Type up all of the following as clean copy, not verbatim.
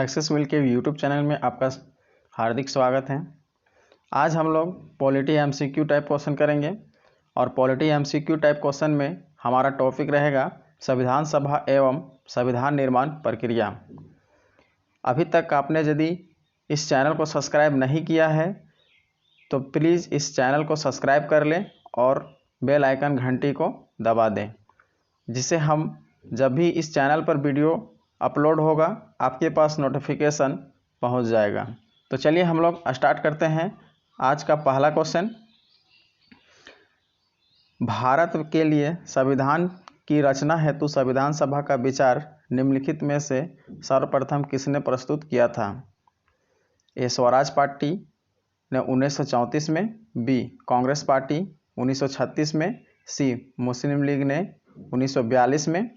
Success will के YouTube channel में आपका हार्दिक स्वागत है। आज हम लोग पॉलिटी एमसीक्यू टाइप क्वेश्चन करेंगे और पॉलिटी एमसीक्यू टाइप क्वेश्चन में हमारा टॉपिक रहेगा संविधान सभा एवं संविधान निर्माण प्रक्रिया। अभी तक आपने यदि इस चैनल को सब्सक्राइब नहीं किया है तो प्लीज़ इस चैनल को सब्सक्राइब कर लें और बेल आइकन घंटी को दबा दें, जिससे हम जब भी इस चैनल पर वीडियो अपलोड होगा आपके पास नोटिफिकेशन पहुंच जाएगा। तो चलिए हम लोग स्टार्ट करते हैं। आज का पहला क्वेश्चन, भारत के लिए संविधान की रचना हेतु संविधान सभा का विचार निम्नलिखित में से सर्वप्रथम किसने प्रस्तुत किया था? ए स्वराज पार्टी ने 1934 में, बी कांग्रेस पार्टी 1936 में, सी मुस्लिम लीग ने 1942 में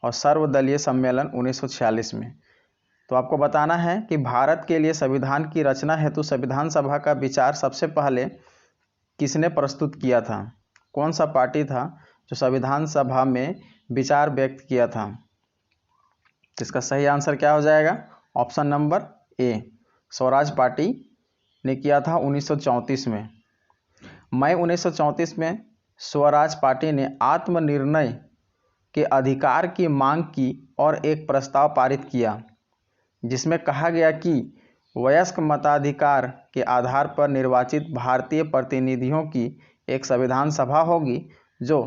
और सर्वदलीय सम्मेलन 1946 में। तो आपको बताना है कि भारत के लिए संविधान की रचना हेतु संविधान सभा का विचार सबसे पहले किसने प्रस्तुत किया था? कौन सा पार्टी था जो संविधान सभा में विचार व्यक्त किया था? इसका सही आंसर क्या हो जाएगा? ऑप्शन नंबर ए स्वराज पार्टी ने किया था 1934 में। मई 1934 में स्वराज पार्टी ने आत्मनिर्णय के अधिकार की मांग की और एक प्रस्ताव पारित किया, जिसमें कहा गया कि वयस्क मताधिकार के आधार पर निर्वाचित भारतीय प्रतिनिधियों की एक संविधान सभा होगी जो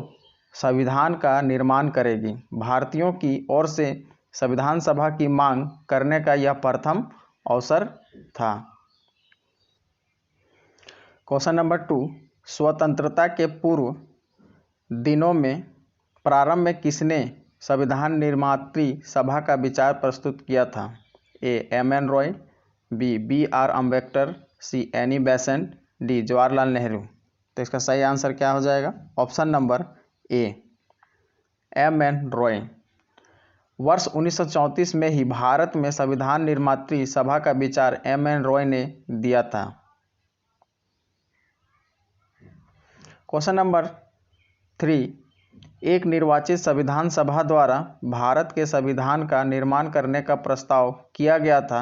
संविधान का निर्माण करेगी। भारतीयों की ओर से संविधान सभा की मांग करने का यह प्रथम अवसर था। क्वेश्चन नंबर 2, स्वतंत्रता के पूर्व दिनों में प्रारंभ में किसने संविधान निर्मात्री सभा का विचार प्रस्तुत किया था? A M N. Roy, B B R. Ambedkar, C Annie Besant, D Jawaharlal Nehru. तो इसका सही आंसर क्या हो जाएगा? Option number A M N. Roy. वर्ष 1934 में ही भारत में संविधान निर्मात्री सभा का विचार एम.एन. रॉय ने दिया था। क्वेश्चन नंबर 3, एक निर्वाचित संविधान सभा द्वारा भारत के संविधान का निर्माण करने का प्रस्ताव किया गया था।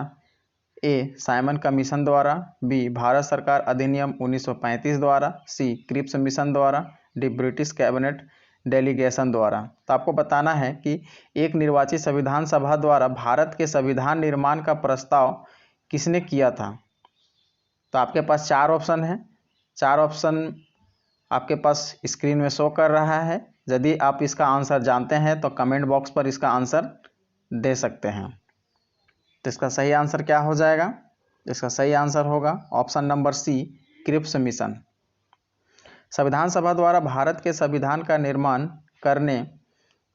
ए साइमन कमीशन द्वारा, बी भारत सरकार अधिनियम 1935 द्वारा, सी क्रिप्स मिशन द्वारा, डी ब्रिटिश कैबिनेट डेलीगेशन द्वारा। तो आपको बताना है कि एक निर्वाचित संविधान सभा द्वारा भारत के संविधान निर्माण का प्रस्ताव किसने किया था? तो आपके पास 4 ऑप्शन हैं। 4 ऑप्शन आपके पास स्क्रीन में शो कर रहा है। यदि आप इसका आंसर जानते हैं तो कमेंट बॉक्स पर इसका आंसर दे सकते हैं। तो इसका सही आंसर क्या हो जाएगा? इसका सही आंसर होगा option number C Cripps mission. संविधान सभा द्वारा भारत के संविधान का निर्माण करने,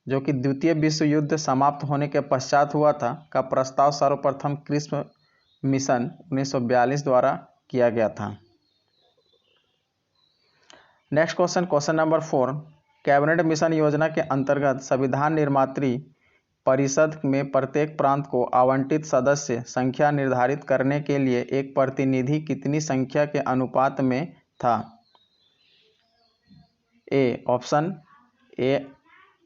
जो कि द्वितीय विश्व युद्ध समाप्त होने के पश्चात हुआ था, का प्रस्ताव सर्वप्रथम क्रिप्स मिशन 1942 द्वारा किया गया था। Next question, question number 4, cabinet mission योजना के अंतर्गत संविधान निर्मात्री परिषद में प्रत्येक प्रांत को आवंटित सदस्य संख्या निर्धारित करने के लिए एक प्रतिनिधि कितनी संख्या के अनुपात में था? ए ऑप्शन ए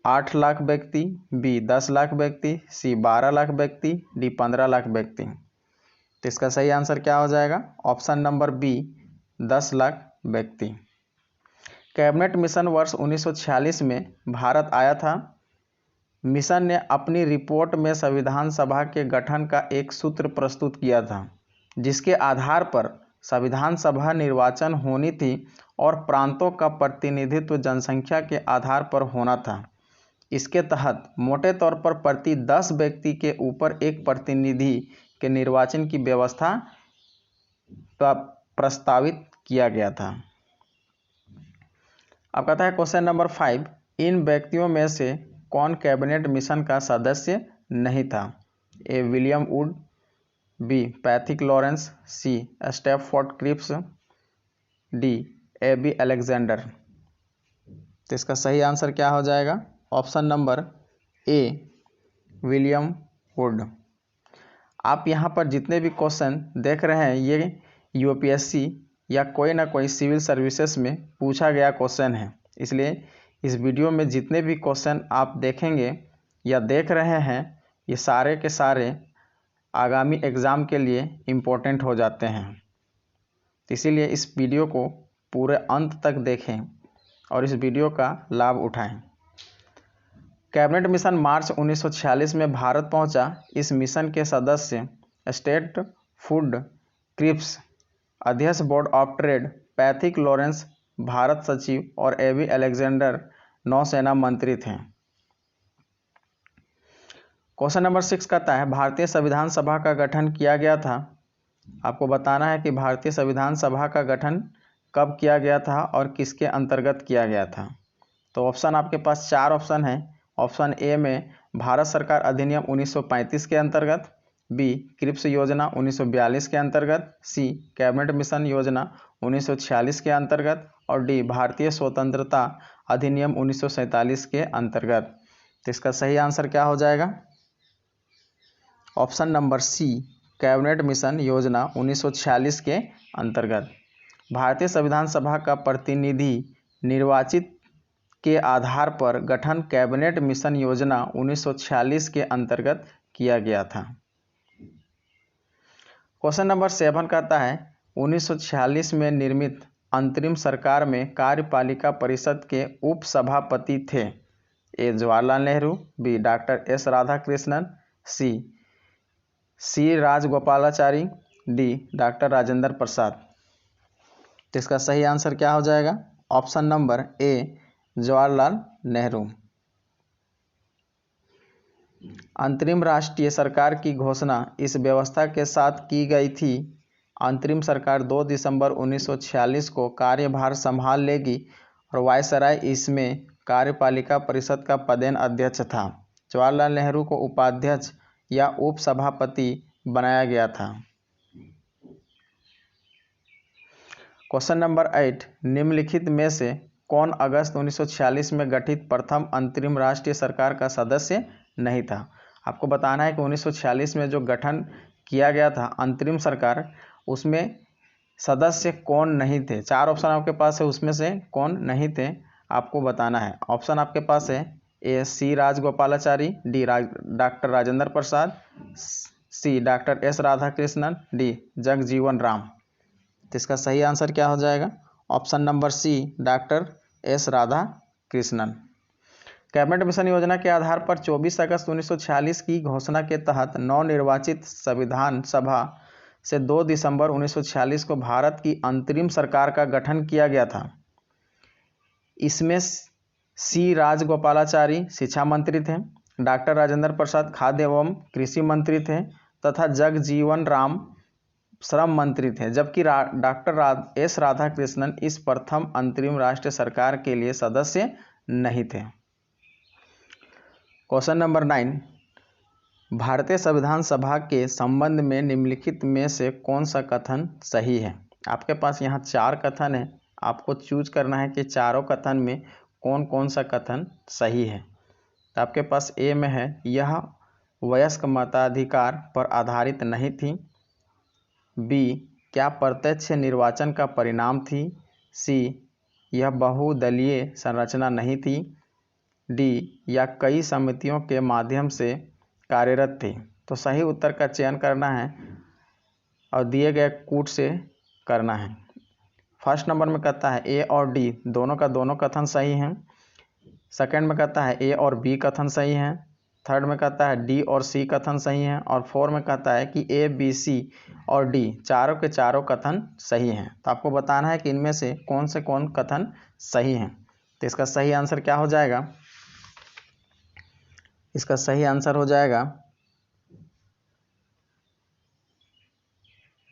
8 लाख व्यक्ति, बी 10 लाख व्यक्ति, सी 12 लाख व्यक्ति, डी 15 लाख व्यक्ति। तो इसका सही आंसर क्या हो जाएगा? ऑप्शन नंबर बी 10 लाख व्यक्ति। कैबिनेट मिशन वर्ष 1946 में भारत आया था। मिशन ने अपनी रिपोर्ट में संविधान सभा के गठन का एक सूत्र प्रस्तुत किया था, जिसके आधार पर संविधान सभा निर्वाचन होनी थी और प्रांतों का प्रतिनिधित्व जनसंख्या के आधार पर होना था। इसके तहत मोटे तौर पर प्रति 10 व्यक्ति के ऊपर एक प्रतिनिधि के निर्वाचन की व्यवस्था प्रस्तावित किया गया था। अब कहता है क्वेश्चन नंबर 5, इन व्यक्तियों में से कौन कैबिनेट मिशन का सदस्य नहीं था? A William Wood, B Pethick Lawrence, C Stafford Cripps, D A B. Alexander. तो इसका सही आंसर क्या हो जाएगा? Option number A William Wood. आप यहाँ पर जितने भी क्वेश्चन देख रहे हैं ये यूपीएससी या कोई ना कोई सिविल सर्विसेज में पूछा गया क्वेश्चन है। इसलिए इस वीडियो में जितने भी क्वेश्चन आप देखेंगे या देख रहे हैं ये सारे के सारे आगामी एग्ज़ाम के लिए इम्पोर्टेंट हो जाते हैं। इसीलिए इस वीडियो को पूरे अंत तक देखें और इस वीडियो का लाभ उठाएं। कैबिनेट मिशन मार्च 1946 में भारत पहुंचा। इस मिशन के सदस्य स्टेट फूड क्रिप्स, अध्यक्ष board of trade Pethick Lawrence, Bharat सचिव और एबी अलेक्जेंडर नौसेना मंत्री थे। क्वेश्चन नंबर 6 कहता है भारतीय संविधान सभा का गठन किया गया था। आपको बताना है कि भारतीय संविधान सभा का गठन कब किया गया था और किसके अंतर्गत किया गया था। तो ऑप्शन आपके पास 4 ऑप्शन है। ऑप्शन ए में भारत सरकार अधिनियम 1935 के अंतर्गत, बी क्रिप्स योजना 1942 के अंतर्गत, सी कैबिनेट मिशन योजना 1946 के अंतर्गत और डी भारतीय स्वतंत्रता अधिनियम 1947 के अंतर्गत। तो इसका सही आंसर क्या हो जाएगा? Option number C cabinet mission योजना 1946 के अंतर्गत। भारतीय संविधान सभा का प्रतिनिधि निर्वाचित के आधार पर गठन कैबिनेट मिशन योजना 1946 के अंतर्गत किया गया था। क्वेश्चन नंबर 7 कहता है 1946 में निर्मित अंतरिम सरकार में कार्यपालिका परिषद के उप सभापति थे। A Jawaharlal Nehru, B doctor S Radhakrishnan, C Rajagopalachari, D doctor Rajendra Prasad. तो इसका सही आंसर क्या हो जाएगा? Option number A Jawaharlal Nehru. अंतरिम राष्ट्रीय सरकार की घोषणा इस व्यवस्था के साथ की गई थी। अंतरिम सरकार 2 दिसंबर 1946 को कार्यभार संभाल लेगी और वायसराय इसमें कार्यपालिका परिषद का पदेन अध्यक्ष था। जवाहरलाल नेहरू को उपाध्यक्ष या उप सभापति बनाया गया था। क्वेश्चन नंबर 8 निम्नलिखित में से कौन अगस्त 1946 में गठित प्रथम अंतरिम राष्ट्रीय सरकार का सदस्य नहीं था? आपको बताना है कि 1946 में जो गठन किया गया था अंतरिम सरकार, उसमें सदस्य कौन नहीं थे। 4 ऑप्शन आपके पास है, उसमें से कौन नहीं थे आपको बताना है। ऑप्शन आपके पास है A C Rajagopalachari, D doctor Rajendra Prasad, C doctor S Radhakrishnan, D Jagjivan Ram. तो इसका सही आंसर क्या हो जाएगा? Option number C doctor S Radhakrishnan. Cabinet mission योजना के आधार पर 24 अगस्त 1946 की घोषणा के तहत नवनिर्वाचित संविधान सभा से 2 दिसंबर 1946 को भारत की अंतरिम सरकार का गठन किया गया था। इसमें सी राजगोपालाचारी शिक्षा मंत्री थे, डॉक्टर राजेंद्र प्रसाद खाद्य एवं कृषि मंत्री थे तथा जगजीवन राम श्रम मंत्री थे, जबकि डॉक्टर एस राधाकृष्णन इस प्रथम अंतरिम राष्ट्रीय सरकार के लिए सदस्य नहीं थे। क्वेश्चन नंबर 9 भारतीय संविधान सभा के संबंध में निम्नलिखित में से कौन सा कथन सही है? आपके पास यहाँ 4 कथन है, आपको चूज करना है कि चारों कथन में कौन कौन सा कथन सही है। तो आपके पास ए में है यह वयस्क मताधिकार पर आधारित नहीं थी, बी क्या प्रत्यक्ष निर्वाचन का परिणाम थी, सी यह बहुदलीय संरचना नहीं थी, डी या कई समितियों के माध्यम से कार्यरत थी। तो सही उत्तर का चयन करना है और दिए गए कूट से करना है। फर्स्ट नंबर में कहता है ए और डी दोनों का दोनों कथन सही हैं। सेकंड में कहता है ए और बी कथन सही हैं। थर्ड में कहता है डी और सी कथन सही हैं और 4 में कहता है कि ए बी सी और डी चारों के चारों कथन सही हैं। तो आपको बताना है कि इनमें से कौन कथन सही हैं। तो इसका सही आंसर क्या हो जाएगा? इसका सही आंसर हो जाएगा,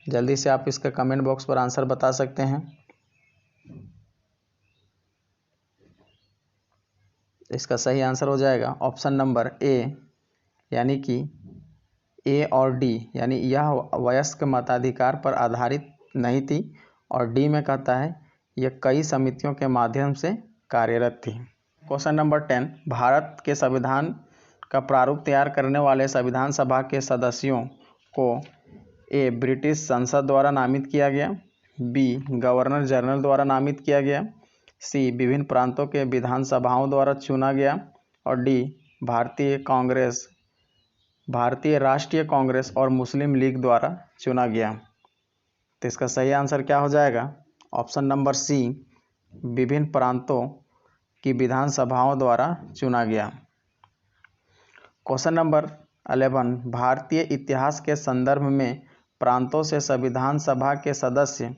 जल्दी से आप इसका कमेंट बॉक्स पर आंसर बता सकते हैं। इसका सही आंसर हो जाएगा ऑप्शन नंबर ए, यानी कि ए और डी, यानी यह वयस्क मताधिकार पर आधारित नहीं थी और डी में कहता है यह कई समितियों के माध्यम से कार्यरत थी। क्वेश्चन नंबर 10 भारत के संविधान का प्रारूप तैयार करने वाले संविधान सभा के सदस्यों को ए ब्रिटिश संसद द्वारा नामित किया गया, बी गवर्नर जनरल द्वारा नामित किया गया, सी विभिन्न प्रांतों के विधानसभाओं द्वारा चुना गया और डी भारतीय कांग्रेस भारतीय राष्ट्रीय कांग्रेस और मुस्लिम लीग द्वारा चुना गया। तो इसका सही आंसर क्या हो जाएगा? ऑप्शन नंबर सी, विभिन्न प्रांतों की विधानसभाओं द्वारा चुना गया। क्वेश्चन नंबर 11, भारतीय इतिहास के संदर्भ में प्रांतों से संविधान सभा के सदस्य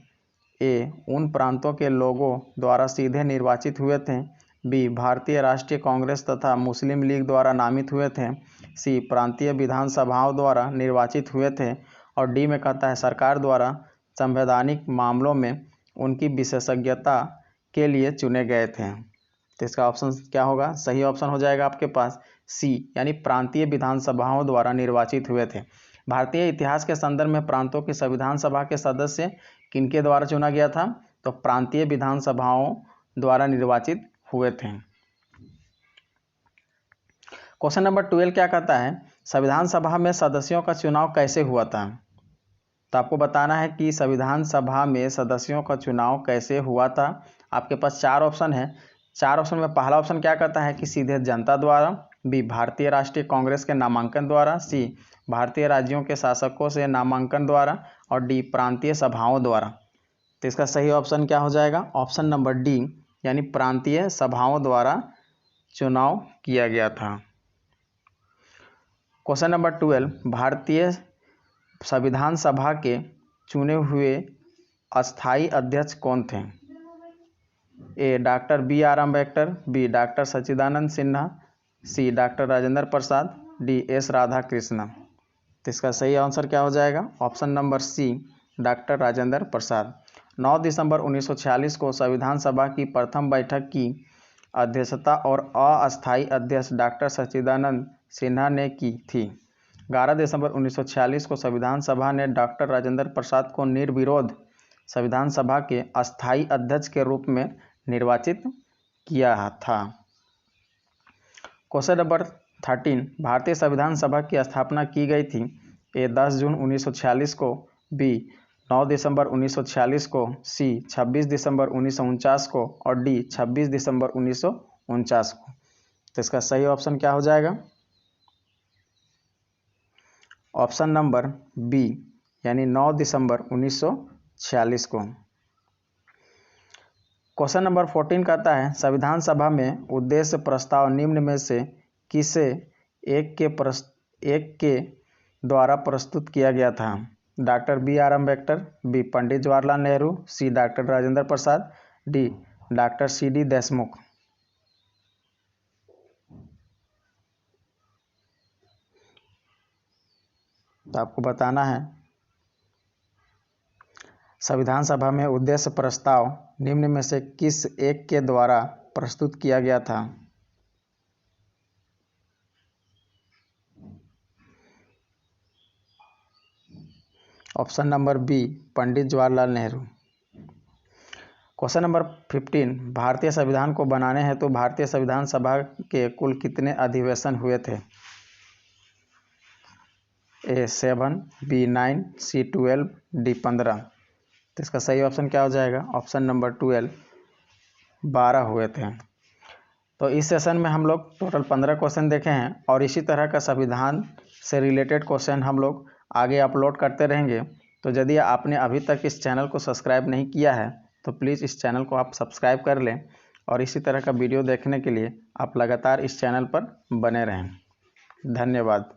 ए उन प्रांतों के लोगों द्वारा सीधे निर्वाचित हुए थे, बी भारतीय राष्ट्रीय कांग्रेस तथा मुस्लिम लीग द्वारा नामित हुए थे, सी प्रांतीय विधानसभाओं द्वारा निर्वाचित हुए थे, और डी में कहता है सरकार द्वारा संवैधानिक मामलों में उनकी विशेषज्ञता के लिए चुने गए थे। तो इसका ऑप्शन क्या होगा? सही ऑप्शन हो जाएगा आपके पास सी, यानी प्रांतीय विधानसभाओं द्वारा निर्वाचित हुए थे। भारतीय इतिहास के संदर्भ में प्रांतों की संविधान सभा के सदस्य किनके द्वारा चुना गया था? तो प्रांतीय विधानसभाओं द्वारा निर्वाचित हुए थे। क्वेश्चन नंबर 12 क्या कहता है? संविधान सभा में सदस्यों का चुनाव कैसे हुआ था? तो आपको बताना है कि संविधान सभा में सदस्यों का चुनाव कैसे हुआ था। आपके पास 4 ऑप्शन है। 4 ऑप्शन में पहला ऑप्शन क्या कहता है कि सीधे जनता द्वारा, बी भारतीय राष्ट्रीय कांग्रेस के नामांकन द्वारा, सी भारतीय राज्यों के शासकों से नामांकन द्वारा, और डी प्रांतीय सभाओं द्वारा। तो इसका सही ऑप्शन क्या हो जाएगा? ऑप्शन नंबर डी, यानी प्रांतीय सभाओं द्वारा चुनाव किया गया था। क्वेश्चन नंबर 12, भारतीय संविधान सभा के चुने हुए अस्थायी अध्यक्ष कौन थे? A doctor B R. Ambedkar, B doctor Sachchidanand Sinha, C doctor Rajendra Prasad, D S Radhakrishnan. तो इसका सही आंसर क्या हो जाएगा? Option number C, doctor Rajendra Prasad. 9 दिसंबर 1946 को संविधान सभा की प्रथम बैठक की अध्यक्षता और अस्थायी अध्यक्ष डॉक्टर सच्चिदानंद सिन्हा ने की थी। 11 दिसंबर 1946 को संविधान सभा ने डॉक्टर राजेंद्र प्रसाद को निर्विरोध संविधान सभा के अस्थायी अध्यक्ष के रूप में निर्वाचित किया था। क्वेश्चन नंबर 13, भारतीय संविधान सभा की स्थापना की गई थी। ए 10 जून 1946 को, बी 9 दिसंबर 1946 को, सी 26 दिसंबर 1949 को, और डी 26 दिसंबर 1949 को। तो इसका सही ऑप्शन क्या हो जाएगा? ऑप्शन नंबर बी, यानी 9 दिसंबर 1946 को। क्वेश्चन नंबर 14 कहता है संविधान सभा में उद्देश्य प्रस्ताव निम्न में से किसे एक के द्वारा प्रस्तुत किया गया था? Doctor B R. Ambedkar, B Pandit Jawaharlal Nehru, C doctor Rajendra Prasad, D doctor C D. Deshmukh. तो आपको बताना है संविधान सभा में उद्देश्य प्रस्ताव निम्न में से किस एक के द्वारा प्रस्तुत किया गया था? Option number B, Pandit Jawaharlal Nehru. Question number 15, भारतीय संविधान को बनाने हेतु भारतीय संविधान सभा के कुल कितने अधिवेशन हुए थे? ए 7, बी 9, सी 12, डी 15। तो इसका सही ऑप्शन क्या हो जाएगा? ऑप्शन नंबर 12, 12 हुए थे। तो इस सेशन में हम लोग टोटल 15 क्वेश्चन देखे हैं और इसी तरह का संविधान से रिलेटेड क्वेश्चन हम लोग आगे अपलोड करते रहेंगे। तो यदि आपने अभी तक इस चैनल को सब्सक्राइब नहीं किया है तो प्लीज़ इस चैनल को आप सब्सक्राइब कर लें और इसी तरह का वीडियो देखने के लिए आप लगातार इस चैनल पर बने रहें। धन्यवाद।